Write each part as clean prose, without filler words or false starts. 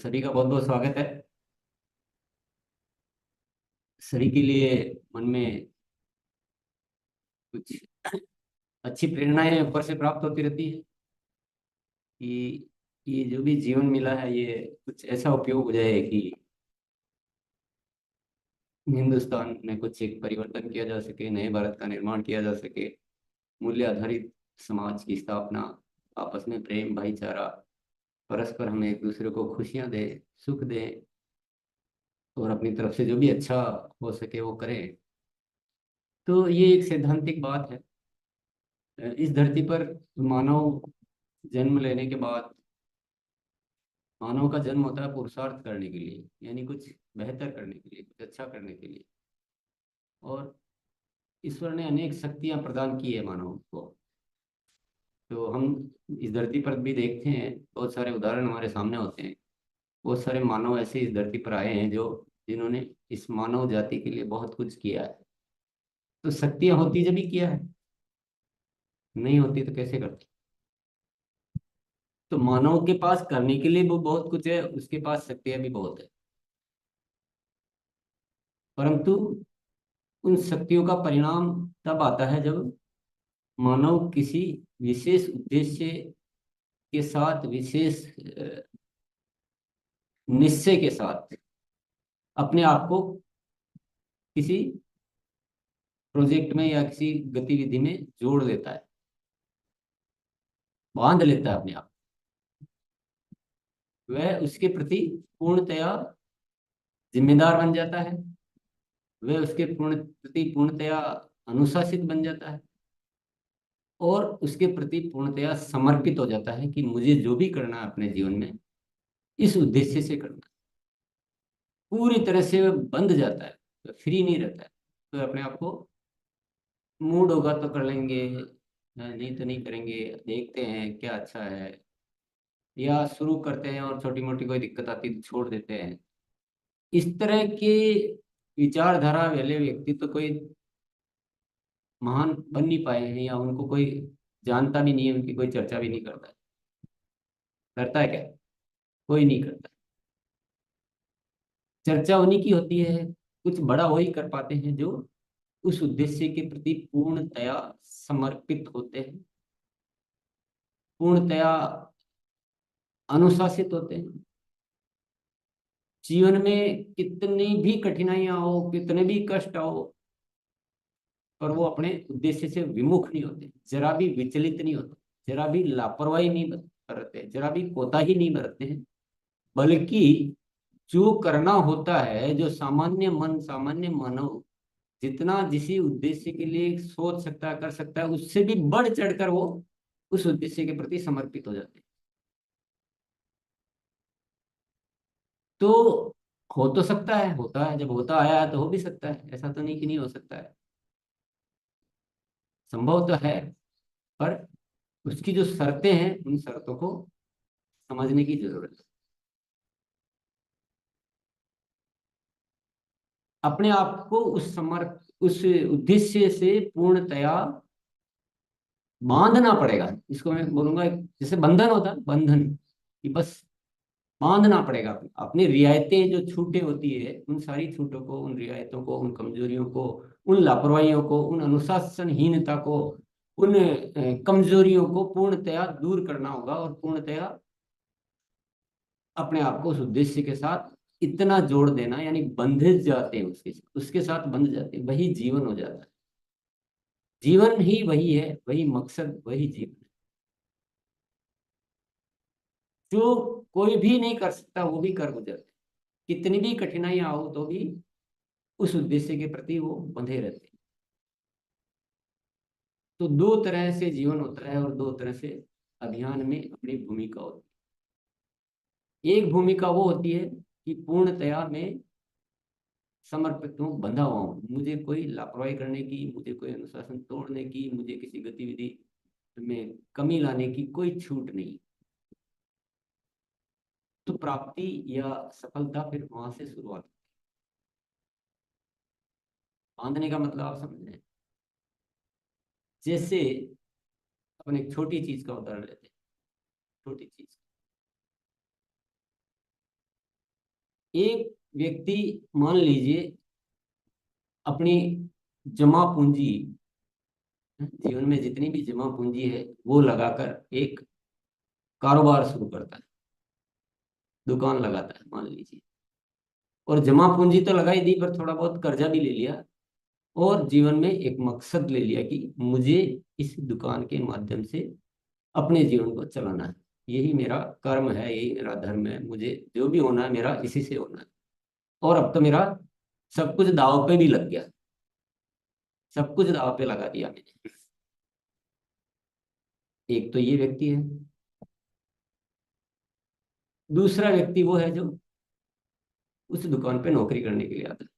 सभी का बहुत बहुत स्वागत है। सभी के लिए मन में कुछ अच्छी प्रेरणाएं ऊपर से प्राप्त होती रहती है कि ये जो भी जीवन मिला है ये कुछ ऐसा उपयोग हो जाए कि हिंदुस्तान में कुछ एक परिवर्तन किया जा सके, नए भारत का निर्माण किया जा सके, मूल्य आधारित समाज की स्थापना, आपस में प्रेम भाईचारा, परस्पर हम एक दूसरे को खुशियां दें, सुख दें और अपनी तरफ से जो भी अच्छा हो सके वो करें। तो ये एक सैद्धांतिक बात है। इस धरती पर मानव जन्म लेने के बाद मानव का जन्म होता है पुरुषार्थ करने के लिए, यानी कुछ बेहतर करने के लिए, कुछ अच्छा करने के लिए। और ईश्वर ने अनेक शक्तियां प्रदान की है मानव को। तो हम इस धरती पर भी देखते हैं, बहुत सारे उदाहरण हमारे सामने होते हैं। बहुत सारे मानव ऐसे इस धरती पर आए हैं जो जिन्होंने इस मानव जाति के लिए बहुत कुछ किया है। तो शक्तियां होती जब भी किया है, नहीं होती तो कैसे करते। तो मानव के पास करने के लिए वो बहुत कुछ है, उसके पास शक्तियां भी बहुत है। परंतु उन शक्तियों का परिणाम तब आता है जब मानव किसी विशेष उद्देश्य के साथ, विशेष निश्चय के साथ अपने आप को किसी प्रोजेक्ट में या किसी गतिविधि में जोड़ लेता है, बांध लेता है अपने आप। वह उसके प्रति पूर्णतया जिम्मेदार बन जाता है। वह उसके प्रति पूर्णतया अनुशासित बन जाता है और उसके प्रति पूर्णतया समर्पित हो जाता है कि मुझे जो भी करना है अपने जीवन में इस उद्देश्य से करना है। पूरी तरह से वह बंध जाता है, तो फ्री नहीं रहता है। तो अपने आप को मूड होगा तो कर लेंगे, नहीं तो नहीं करेंगे, देखते हैं क्या अच्छा है, या शुरू करते हैं और छोटी मोटी कोई दिक्कत आती है तो छोड़ देते हैं। इस तरह के विचारधारा वाले व्यक्ति तो कोई महान बन नहीं पाए हैं, या उनको कोई जानता भी नहीं है, उनकी कोई चर्चा भी नहीं करता है। करता है क्या? कोई नहीं करता। चर्चा उन्हीं की होती है, कुछ बड़ा वही कर पाते हैं जो उस उद्देश्य के प्रति पूर्णतया समर्पित होते हैं, पूर्णतया अनुशासित होते हैं। जीवन में कितनी भी कठिनाइयां हो, कितने भी कष्ट हो, पर वो अपने उद्देश्य से विमुख नहीं होते, जरा भी विचलित नहीं होते, जरा भी लापरवाही नहीं बरतते, जरा भी कोताही नहीं बरतते हैं। बल्कि जो करना होता है, जो सामान्य मन, सामान्य मानव जितना जिस उद्देश्य के लिए सोच सकता है, कर सकता है, उससे भी बढ़ चढ़कर वो उस उद्देश्य के प्रति समर्पित हो जाते हैं। तो हो तो सकता है, होता है, जब होता आया है तो हो भी सकता है, ऐसा तो नहीं कि नहीं हो सकता है। संभव तो है, पर उसकी जो शर्तें हैं उन शर्तों को समझने की जरूरत है। अपने आप को उस उद्देश्य से पूर्णतया बांधना पड़ेगा। इसको मैं बोलूंगा जैसे बंधन होता है, बंधन, कि बस बांधना पड़ेगा। अपनी रियायतें जो छूटें होती है, उन सारी छूटों को, उन रियायतों को, उन कमजोरियों को, उन लापरवाहियों को, उन अनुशासनहीनता को, उन कमजोरियों को पूर्णतया दूर करना होगा और पूर्णतया अपने आप को उस उद्देश्य के साथ इतना जोड़ देना, यानी बंध जाते हैं उसके उसके साथ बंध जाते हैं, वही जीवन हो जाता है। जीवन ही वही है, वही मकसद, वही जीवन है। जो कोई भी नहीं कर सकता वो भी कर गुजरते, कितनी भी कठिनाइयां हो तो भी उस उद्देश्य के प्रति वो बंधे रहते हैं। तो दो तरह से जीवन होता है और दो तरह से अभियान में अपनी भूमिका होती है। एक भूमिका वो होती है कि पूर्णतया मैं समर्पित हूँ, बंधा हुआ हूँ, मुझे कोई लापरवाही करने की, मुझे कोई अनुशासन तोड़ने की, मुझे किसी गतिविधि में कमी लाने की कोई छूट नहीं। तो प्राप्ति या सफलता फिर वहां से शुरुआत। बांधने का मतलब आप समझ रहे हैं? जैसे अपन एक छोटी चीज का उदाहरण लेते हैं। छोटी चीज, एक व्यक्ति मान लीजिए अपनी जमा पूंजी, जीवन में जितनी भी जमा पूंजी है वो लगाकर एक कारोबार शुरू करता है, दुकान लगाता है मान लीजिए। और जमा पूंजी तो लगाई दी, पर थोड़ा बहुत कर्जा भी ले लिया, और जीवन में एक मकसद ले लिया कि मुझे इस दुकान के माध्यम से अपने जीवन को चलाना है, यही मेरा कर्म है, यही मेरा धर्म है, मुझे जो भी होना है मेरा इसी से होना है। और अब तो मेरा सब कुछ दांव पे भी लग गया, सब कुछ दांव पे लगा दिया मैंने। एक तो ये व्यक्ति है। दूसरा व्यक्ति वो है जो उस दुकान पे नौकरी करने के लिए आता है।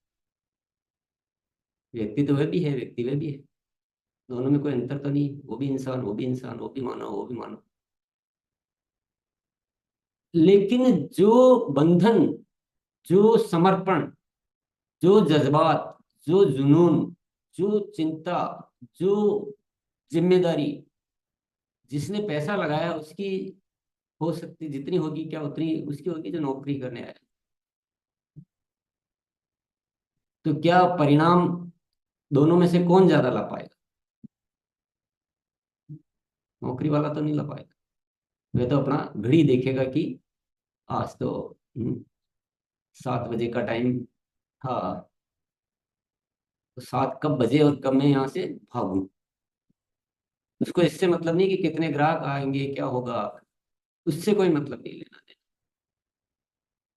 व्यक्ति तो वह भी है, व्यक्ति वह भी है, दोनों में कोई अंतर तो नहीं, वो भी इंसान, वो भी इंसान, वो भी मानव, वो भी मानव। लेकिन जो बंधन, जो समर्पण, जो जज्बात, जो जुनून, जो चिंता, जो जिम्मेदारी, जिसने पैसा लगाया उसकी हो सकती जितनी होगी, क्या उतनी उसकी होगी जो नौकरी करने आया। तो क्या परिणाम दोनों में से कौन ज्यादा ला पाएगा? नौकरी वाला तो नहीं ला पाएगा। वह तो अपना घड़ी देखेगा कि आज तो 7 बजे का टाइम था, तो 7 कब बजे और कब मैं यहाँ से भागूं। उसको इससे मतलब नहीं कि कितने ग्राहक आएंगे, क्या होगा, उससे कोई मतलब नहीं लेना देना।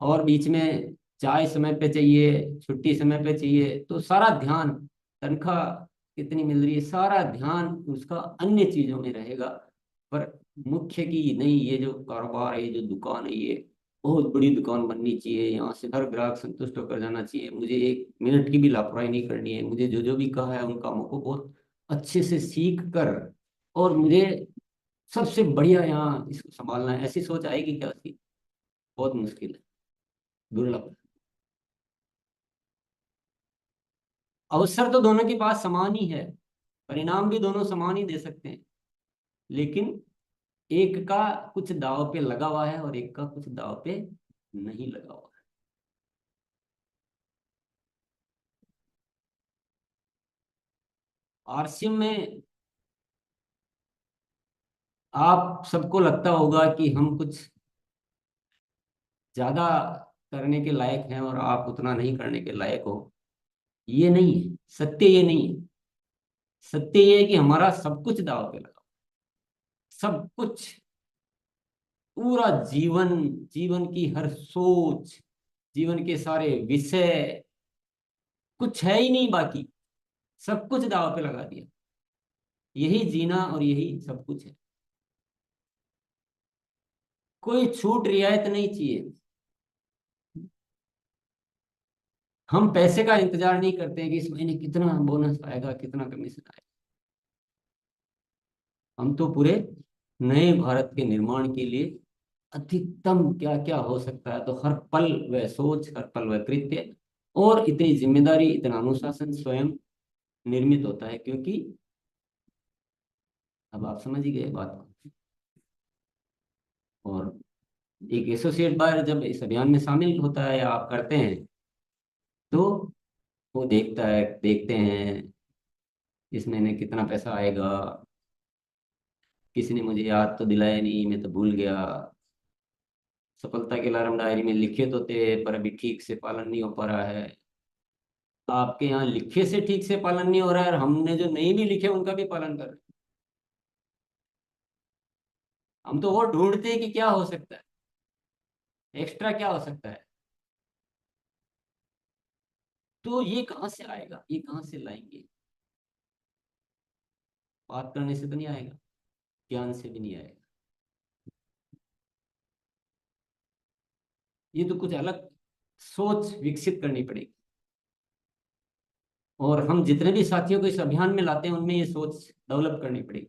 और बीच में चाय समय पे चाहिए, छुट्टी समय पे चाहिए, तो सारा ध्यान, तनख्वाह कितनी मिल रही है, सारा ध्यान उसका अन्य चीजों में रहेगा। पर मुख्य की नहीं, ये जो कारोबार है, ये जो दुकान है, ये बहुत बड़ी दुकान बननी चाहिए, यहाँ से हर ग्राहक संतुष्ट होकर जाना चाहिए, मुझे 1 मिनट की भी लापरवाही नहीं करनी है, मुझे जो जो भी कहा है उन कामों को बहुत अच्छे से सीख कर, और मुझे सबसे बढ़िया यहाँ इसको संभालना है, ऐसी सोच आएगी क्या उसकी? बहुत मुश्किल है, दुर्लभ। अवसर तो दोनों के पास समान ही है, परिणाम भी दोनों समान ही दे सकते हैं, लेकिन एक का कुछ दाव पे लगा हुआ है और एक का कुछ दाव पे नहीं लगा हुआ है। आरसीएम में आप सबको लगता होगा कि हम कुछ ज्यादा करने के लायक हैं और आप उतना नहीं करने के लायक हो। ये नहीं है, सत्य ये नहीं है। सत्य ये है कि हमारा सब कुछ दाव पे लगा, सब कुछ, पूरा जीवन, जीवन की हर सोच, जीवन के सारे विषय, कुछ है ही नहीं बाकी, सब कुछ दाव पे लगा दिया। यही जीना और यही सब कुछ है। कोई छूट रियायत नहीं चाहिए। हम पैसे का इंतजार नहीं करते हैं कि इस महीने कितना बोनस आएगा, कितना कमीशन आएगा। हम तो पूरे नए भारत के निर्माण के लिए अधिकतम क्या क्या हो सकता है, तो हर पल वह सोच, हर पल वह कृत्य, और इतनी जिम्मेदारी, इतना अनुशासन स्वयं निर्मित होता है, क्योंकि अब आप समझ ही गए बात को। और एक एसोसिएट बार जब इस अभियान में शामिल होता है या आप करते हैं, तो वो देखता है, देखते हैं इस महीने कितना पैसा आएगा, किसी ने मुझे याद तो दिलाया नहीं, मैं तो भूल गया। सफलता के अलार्म डायरी में लिखे तो थे, पर अभी ठीक से पालन नहीं हो पा रहा है। आपके यहाँ लिखे से ठीक से पालन नहीं हो रहा है, और हमने जो नहीं भी लिखे उनका भी पालन कर रहे हैं। हम तो वो ढूंढते हैं कि क्या हो सकता है, एक्स्ट्रा क्या हो सकता है। तो ये कहाँ से आएगा, ये कहाँ से लाएंगे? बात करने से तो नहीं आएगा, ज्ञान से भी नहीं आएगा। ये तो कुछ अलग सोच विकसित करनी पड़ेगी। और हम जितने भी साथियों को इस अभियान में लाते हैं उनमें ये सोच डेवलप करनी पड़ेगी।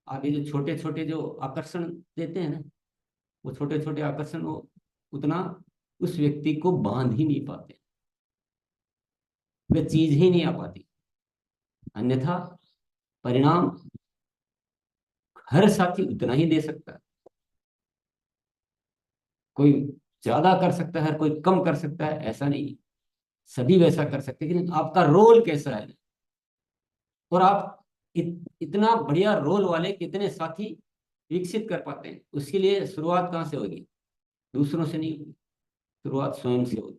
आगे जो छोटे छोटे जो आकर्षण देते हैं ना, वो छोटे छोटे आकर्षण वो उतना उस व्यक्ति को बांध ही नहीं पाते, वे चीज ही नहीं आ पाती। अन्यथा परिणाम हर साथी उतना ही दे सकता है। कोई ज्यादा कर सकता है, कोई कम कर सकता है, ऐसा नहीं है। सभी वैसा कर सकते हैं, लेकिन आपका रोल कैसा है, और आप इतना बढ़िया रोल वाले कितने साथी विकसित कर पाते हैं। उसके लिए शुरुआत कहाँ से होगी? दूसरों से नहीं होगी, शुरुआत स्वयं से होगी।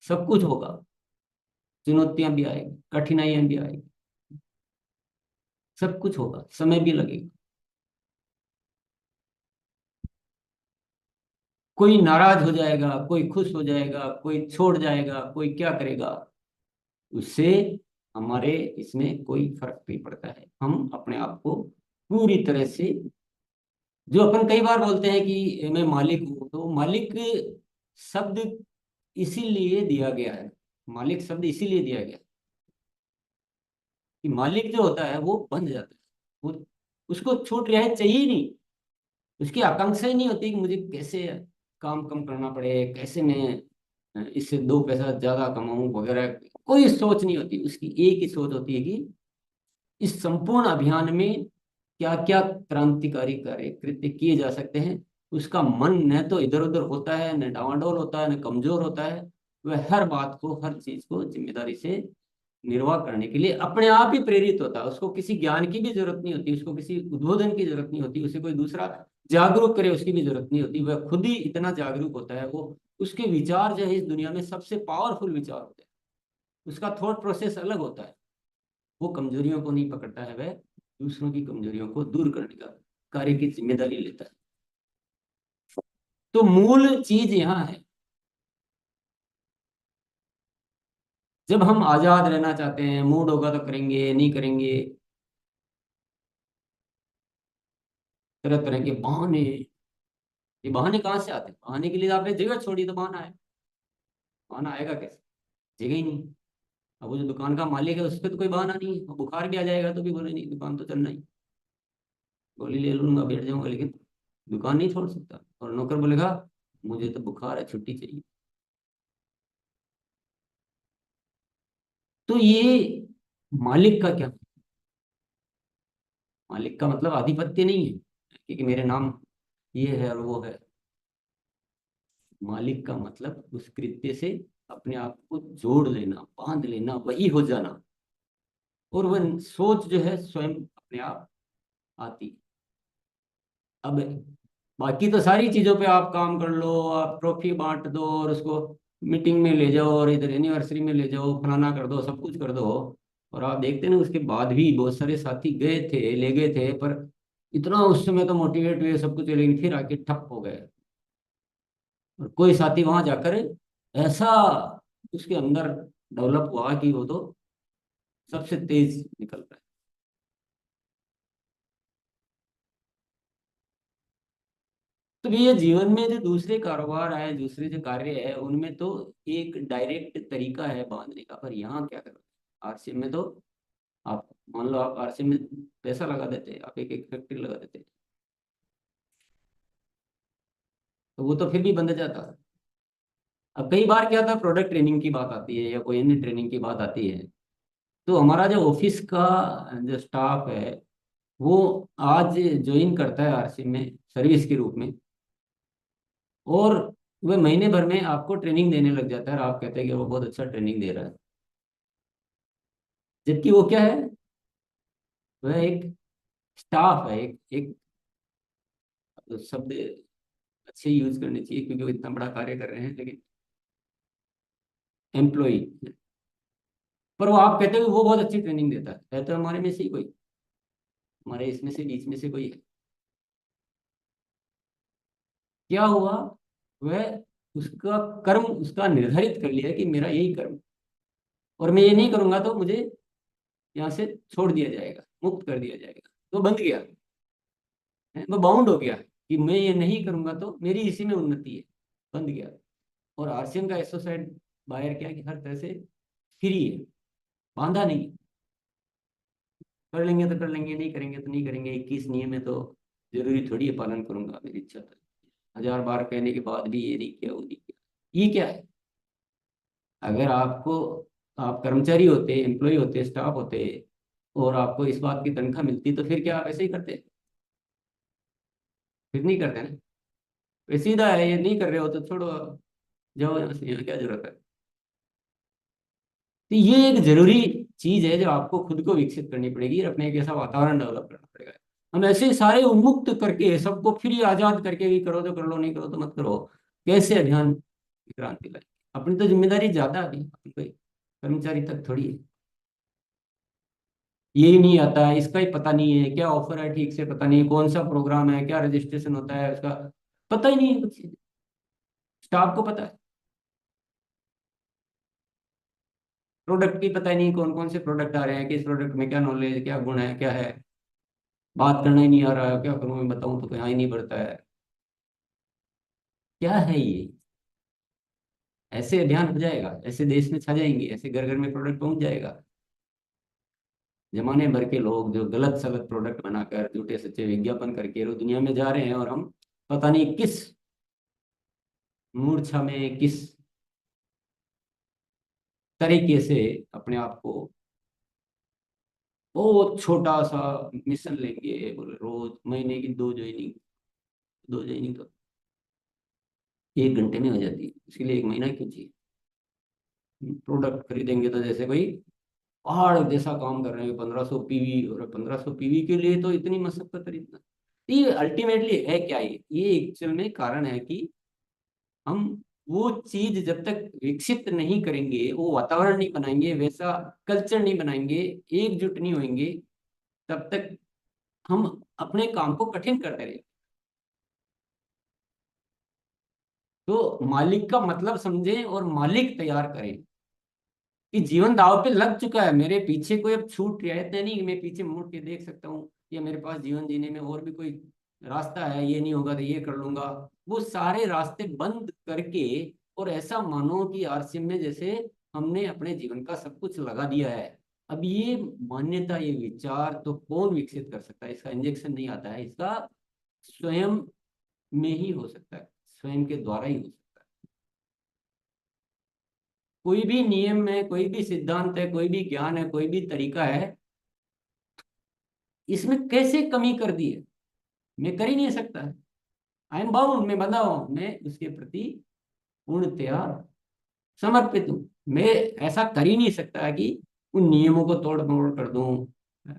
सब कुछ होगा, चुनौतियां भी आएगी, कठिनाइयां भी आएगी, सब कुछ होगा, समय भी लगेगा। कोई नाराज हो जाएगा, कोई खुश हो जाएगा, कोई छोड़ जाएगा, कोई क्या करेगा, उससे हमारे इसमें कोई फर्क नहीं पड़ता है। हम अपने आप को पूरी तरह से, जो अपन कई बार बोलते हैं कि मैं मालिक हूं, तो मालिक शब्द इसीलिए दिया गया है, मालिक शब्द इसीलिए दिया गया है कि मालिक जो होता है वो बंध जाता है। वो, उसको छूट रिहाई चाहिए ही नहीं, उसकी आकांक्षा ही नहीं होती कि मुझे कैसे काम कम करना पड़े, कैसे मैं इससे दो पैसा ज्यादा कमाऊं वगैरह। कोई सोच नहीं होती उसकी, एक ही सोच होती है कि इस संपूर्ण अभियान में क्या क्या क्रांतिकारी कार्य कृत्य किए जा सकते हैं। उसका मन न तो इधर उधर होता है, न डावाडोल होता है, न कमजोर होता है। वह हर बात को, हर चीज को जिम्मेदारी से निर्वाह करने के लिए अपने आप ही प्रेरित होता है। उसको किसी ज्ञान की भी जरूरत नहीं होती, उसको किसी उद्बोधन की जरूरत नहीं होती, उसे कोई दूसरा जागरूक करे उसकी भी जरूरत नहीं होती। वह खुद ही इतना जागरूक होता है। वो, उसके विचार जो है इस दुनिया में सबसे पावरफुल विचार होते हैं। उसका थॉट प्रोसेस अलग होता है। वो कमजोरियों को नहीं पकड़ता है, वह दूसरों की कमजोरियों को दूर करने का कार्य की जिम्मेदारी लेता है। तो मूल चीज यहाँ है, जब हम आजाद रहना चाहते हैं, मूड होगा तो करेंगे, नहीं करेंगे, तरह तरह के बहाने। ये बहाने कहाँ से आते हैं? बहाने के लिए आपने जगह छोड़ी तो बहाना है। बहाना आएगा कैसे? जगह ही नहीं। अब वो जो दुकान का मालिक है उस पर तो कोई बहाना नहीं है। वो बुखार भी आ जाएगा तो भी बोले नहीं, दुकान तो चलना ही, गोली ले लूंगा बैठ जाऊंगा, लेकिन दुकान नहीं छोड़ सकता। और नौकर बोलेगा मुझे तो बुखार है, छुट्टी चाहिए। तो ये मालिक का क्या? मालिक का मतलब आधिपत्य नहीं है कि मेरे नाम ये है और वो है। मालिक का मतलब उस कृत्य से अपने आप को जोड़ लेना, बांध लेना, वही हो जाना। और वह सोच जो है स्वयं अपने आप आती है। अब बाकी तो सारी चीजों पे आप काम कर लो, आप ट्रॉफी बांट दो और उसको मीटिंग में ले जाओ और इधर एनिवर्सरी में ले जाओ, फलाना कर दो, सब कुछ कर दो। और आप देखते ना उसके बाद भी बहुत सारे साथी गए थे, ले गए थे, पर इतना उस समय तो मोटिवेट हुए सब कुछ, लेकिन फिर आके ठप हो गए। और कोई साथी वहां जाकर ऐसा उसके अंदर डेवलप हुआ कि वो तो सबसे तेज निकल रहा है। तो ये जीवन में जो दूसरे कारोबार है, दूसरे जो कार्य है, उनमें तो एक डायरेक्ट तरीका है बांधने का। पर यहाँ क्या करो, आरसीएम में तो आप मान लो आप आरसीएम में पैसा लगा देते, आप एक एक फैक्ट्री लगा देते, तो वो तो फिर भी बंद जाता। अब कई बार क्या था, प्रोडक्ट ट्रेनिंग की बात आती है या कोई अन्य ट्रेनिंग की बात आती है, तो हमारा जो ऑफिस का जो स्टाफ है वो आज ज्वाइन करता है आरसीएम में सर्विस के रूप में, और वह महीने भर में आपको ट्रेनिंग देने लग जाता है, और आप कहते हैं कि वो बहुत अच्छा ट्रेनिंग दे रहा है। जबकि वो क्या है, वह एक स्टाफ है, एक एक शब्द अच्छे यूज करने चाहिए क्योंकि वो इतना बड़ा कार्य कर रहे हैं, लेकिन एम्प्लॉय। पर वो आप कहते हैं कि वो बहुत अच्छी ट्रेनिंग देता है तो हमारे में से ही कोई, हमारे इसमें से बीच में से कोई है। क्या हुआ, वह उसका कर्म उसका निर्धारित कर लिया कि मेरा यही कर्म, और मैं ये नहीं करूंगा तो मुझे यहाँ से छोड़ दिया जाएगा, मुक्त कर दिया जाएगा। तो बंद गया, वो बाउंड हो गया कि मैं ये नहीं करूंगा तो मेरी इसी में उन्नति है, बंद गया। और आरसीएम का एसोसाइड बायर क्या है कि हर तरह से फ्री है, बांधा नहीं। कर लेंगे तो कर लेंगे, नहीं करेंगे तो नहीं करेंगे। 21 नियम है तो जरूरी थोड़ी है पालन करूंगा, मेरी इच्छा तो। हजार बार कहने के बाद भी ये नहीं किया, वो नहीं किया, ये क्या है? अगर आपको, आप कर्मचारी होते, एम्प्लॉय होते, स्टाफ होते, और आपको इस बात की तनख्वाह मिलती, तो फिर क्या आप ऐसे ही करते? फिर नहीं करते ना। ये सीधा है, ये नहीं कर रहे हो तो छोड़ो, जाओ यहाँ से, यहाँ क्या जरूरत है। तो ये एक जरूरी चीज है जो आपको खुद को विकसित करनी पड़ेगी और अपने एक ऐसा वातावरण डेवलप करना पड़ेगा। हम ऐसे सारे उन्मुक्त करके सबको फ्री आजाद करके भी करो तो कर लो, नहीं करो तो मत करो, कैसे अभियान की क्रांति लाए। अपनी तो जिम्मेदारी ज्यादा है, अभी अपनी कोई कर्मचारी तक थोड़ी है। यही नहीं आता है, इसका ही पता नहीं है क्या ऑफर है, ठीक से पता नहीं है कौन सा प्रोग्राम है, क्या रजिस्ट्रेशन होता है उसका, पता ही नहीं है कुछ। स्टाफ को पता है, प्रोडक्ट की पता ही नहीं, कौन कौन से प्रोडक्ट आ रहे हैं, किस प्रोडक्ट में क्या नॉलेज, क्या गुण है, क्या है, बात करना ही नहीं आ रहा है, क्या करूं मैं बताऊं तो कहीं ही नहीं बढ़ता है। क्या है ये? ऐसे अभियान हो जाएगा, ऐसे देश में छा जाएंगे, ऐसे घर घर में प्रोडक्ट पहुंच जाएगा। जमाने भर के लोग जो गलत सलत प्रोडक्ट बनाकर झूठे सच्चे विज्ञापन करके वो दुनिया में जा रहे हैं, और हम पता नहीं किस मूर्छा में, किस तरीके से अपने आप को बहुत छोटा सा मिशन लेंगे, बोले रोज महीने की 2 ज्वाइनिंग, 2 ज्वाइनिंग तो 1 घंटे में हो जाती है, इसीलिए 1 महीना क्यों चाहिए। प्रोडक्ट खरीदेंगे तो जैसे कोई पहाड़ जैसा काम कर रहे हैं, 1500 पीवी, और 1500 पीवी के लिए तो इतनी मशक्कत और इतना, ये अल्टीमेटली है क्या? ये एक्चुअल में कारण है कि हम वो चीज जब तक विकसित नहीं करेंगे, वो वातावरण नहीं बनाएंगे, वैसा कल्चर नहीं बनाएंगे, एकजुट नहीं होंगे, तब तक हम अपने काम को कठिन करते रहेंगे। तो मालिक का मतलब समझें और मालिक तैयार करें कि जीवन दांव पे लग चुका है, मेरे पीछे कोई अब छूट रियायत नहीं कि मैं पीछे मुड़ के देख सकता हूँ, या मेरे पास जीवन जीने में और भी कोई रास्ता है, ये नहीं होगा तो ये कर लूंगा। वो सारे रास्ते बंद करके, और ऐसा मानो कि आरसीएम में जैसे हमने अपने जीवन का सब कुछ लगा दिया है। अब ये मान्यता, ये विचार तो कौन विकसित कर सकता है? इसका इंजेक्शन नहीं आता है, इसका स्वयं में ही हो सकता है, स्वयं के द्वारा ही हो सकता है। कोई भी नियम है, कोई भी सिद्धांत है, कोई भी ज्ञान है, कोई भी तरीका है, इसमें कैसे कमी कर दी है, मैं कर ही नहीं सकता। आई एम बाउंड, मैं बंधा हूं, मैं उसके प्रति पूर्णतया समर्पित हूँ। मैं ऐसा कर ही नहीं सकता कि उन नियमों को तोड़ मोड़ कर दूं।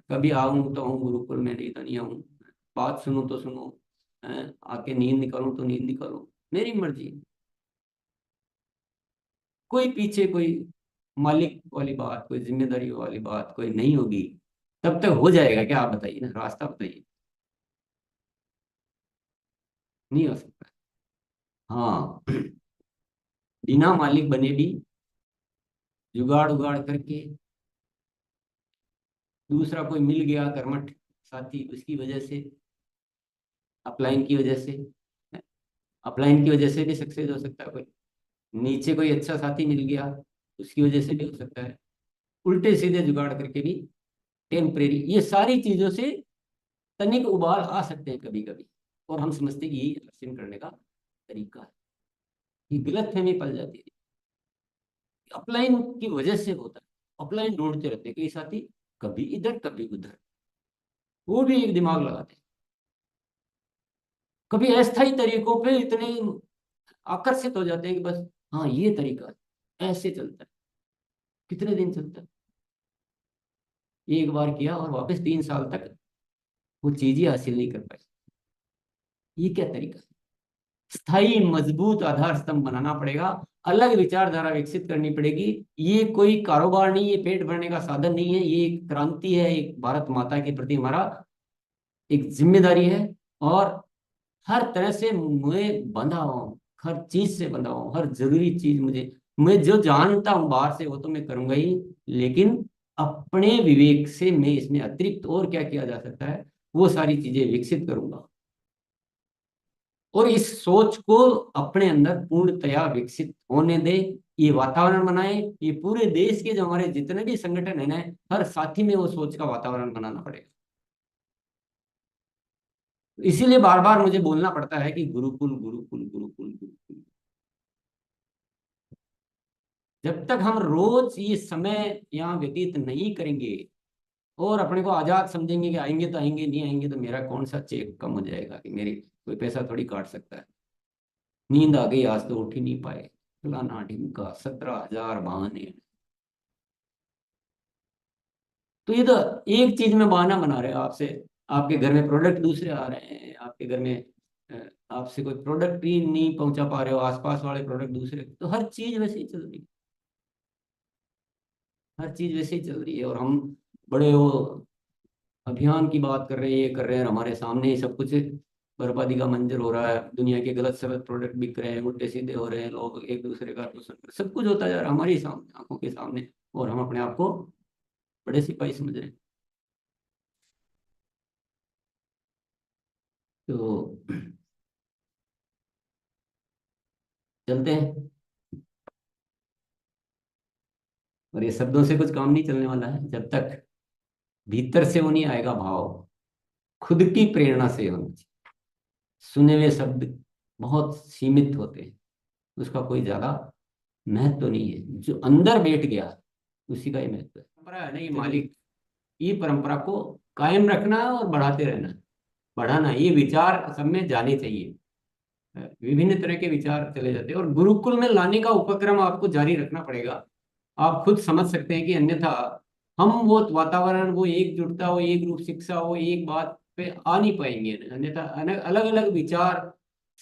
कभी आऊं तो आऊं गुरुकुल में, नहीं तो नहीं आऊं, बात सुनूं तो सुनूं, आके नींद निकालूं तो नींद निकालूं, मेरी मर्जी। कोई पीछे कोई मालिक वाली बात, कोई जिम्मेदारी वाली बात कोई नहीं होगी, तब तक हो जाएगा क्या? आप बताइए ना, रास्ता बताइए। नहीं हो सकता। हाँ, बिना मालिक बने भी जुगाड़ उगाड़ करके, दूसरा कोई मिल गया कर्मठ साथी, उसकी वजह से, अपलाइन की वजह से, अपलाइन की वजह से भी सक्सेस हो सकता है कोई, नीचे कोई अच्छा साथी मिल गया उसकी वजह से भी हो सकता है, उल्टे सीधे जुगाड़ करके भी टेम्परेरी, ये सारी चीजों से तनिक उबाल आ सकते हैं कभी कभी, और हम समझते हैं कि यही हासिल करने का तरीका है। ये गलत फहमी पल जाती है, अपलाइन की वजह से होता है। अपलाइन ढूंढते रहते हैं कई साथी, कभी इधर कभी उधर, वो भी एक दिमाग लगाते हैं। कभी अस्थायी तरीकों पे इतने आकर्षित हो जाते हैं कि बस हाँ ये तरीका है, ऐसे चलता है, कितने दिन चलता है, एक बार किया और वापस 3 साल तक वो चीज ही हासिल नहीं कर पाई। ये क्या तरीका है? स्थायी मजबूत आधार स्तंभ बनाना पड़ेगा, अलग विचारधारा विकसित करनी पड़ेगी। ये कोई कारोबार नहीं, ये पेट भरने का साधन नहीं है, ये एक क्रांति है, एक भारत माता के प्रति हमारा एक जिम्मेदारी है। और हर तरह से मैं बंधा हुआ हूँ, हर चीज से बंधा हुआ हूँ, हर जरूरी चीज मुझे, मैं जो जानता हूँ बाहर से वो तो मैं करूंगा ही, लेकिन अपने विवेक से मैं इसमें अतिरिक्त और क्या किया जा सकता है, वो सारी चीजें विकसित करूंगा। और इस सोच को अपने अंदर पूर्णतया विकसित होने दे, ये वातावरण बनाए। ये पूरे देश के जो हमारे जितने भी संगठन है ना, हर साथी में वो सोच का वातावरण बनाना पड़ेगा। इसीलिए बार बार मुझे बोलना पड़ता है कि गुरुकुल गुरुकुल गुरुकुल गुरुकुल। जब तक हम रोज ये समय यहाँ व्यतीत नहीं करेंगे और अपने को आजाद समझेंगे कि आएंगे तो आएंगे, नहीं आएंगे तो मेरा कौन सा चेक कम हो जाएगा, कि मेरी कोई पैसा थोड़ी काट सकता है। नींद आ गई, आज तो उठ ही नहीं पाए, फलाना ढिमका, 17,000 बहाने। तो ये तो एक चीज में बहाना बना रहे हो आपसे। आपके घर में प्रोडक्ट दूसरे आ रहे हैं, आपके घर में अ, आपसे कोई प्रोडक्ट ही नहीं पहुंचा पा रहे हो, आसपास वाले प्रोडक्ट दूसरे, तो हर चीज वैसे ही चल रही है। हर चीज वैसे ही चल रही है, और हम बड़े वो अभियान की बात कर रहे हैं, ये कर रहे हैं, और हमारे सामने ही सब कुछ बर्बादी का मंजर हो रहा है। दुनिया के गलत सलत प्रोडक्ट बिक रहे हैं, उल्टे सीधे हो रहे हैं, लोग एक दूसरे का शोषण कर, सब कुछ होता जा रहा है हमारी सामने, आंखों के सामने, और हम अपने आप को बड़े सिपाही समझ रहे हैं। तो चलते हैं। और ये शब्दों से कुछ काम नहीं चलने वाला है, जब तक भीतर से वो नहीं आएगा भाव, खुद की प्रेरणा से होना चाहिए। सुने हुए शब्द बहुत सीमित होते हैं, उसका कोई ज्यादा महत्व नहीं है, जो अंदर बैठ गया उसी का ही महत्व है। परंपरा है ना ये मालिक, ये परंपरा को कायम रखना है और बढ़ाते रहना है। बढ़ाना, ये विचार सब में जाने चाहिए। विभिन्न तरह के विचार चले जाते हैं, और गुरुकुल में लाने का उपक्रम आपको जारी रखना पड़ेगा। आप खुद समझ सकते हैं कि अन्यथा हम वो वातावरण, वो एकजुटता, वो एक रूप शिक्षा, वो एक बात पे आ नहीं पाएंगे। अन्यथा अलग अलग विचार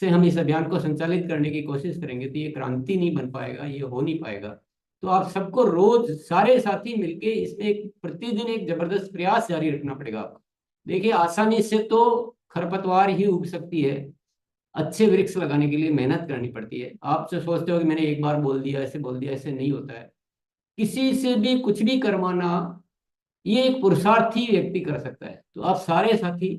से हम इस अभियान को संचालित करने की कोशिश करेंगे तो ये क्रांति नहीं बन पाएगा, ये हो नहीं पाएगा। तो आप सबको रोज सारे साथी मिलके इसमें प्रतिदिन एक जबरदस्त प्रयास जारी रखना पड़ेगा आपको। देखिए, आसानी से तो खरपतवार ही उग सकती है, अच्छे वृक्ष लगाने के लिए मेहनत करनी पड़ती है। आप जो सोचते हो कि मैंने एक बार बोल दिया, ऐसे बोल दिया, ऐसे नहीं होता है। किसी से भी कुछ भी करवाना, ये एक पुरुषार्थी व्यक्ति कर सकता है। तो आप सारे साथी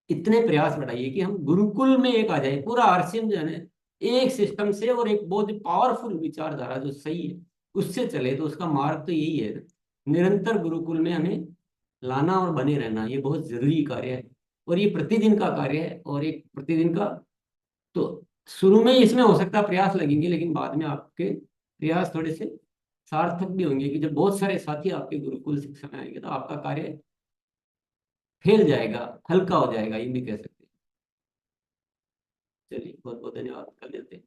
इतने प्रयास बढ़ाइए कि हम गुरुकुल में एक आ जाए, पूरा आरसीएम जो है ना, एक सिस्टम से, और एक बहुत पावरफुल विचारधारा जो सही है उससे चले। तो उसका मार्ग तो यही है, निरंतर गुरुकुल में हमें लाना और बने रहना, ये बहुत जरूरी कार्य है। और ये प्रतिदिन का कार्य है, और एक प्रतिदिन का। तो शुरू में इसमें हो सकता है प्रयास लगेंगे, लेकिन बाद में आपके प्रयास थोड़े से सार्थक भी होंगे, कि जब बहुत सारे साथी आपके गुरुकुल शिक्षा में आएंगे तो आपका कार्य फैल जाएगा, हल्का हो जाएगा, ये भी कह सकते हैं। चलिए, बहुत बहुत धन्यवाद, कर लेते हैं।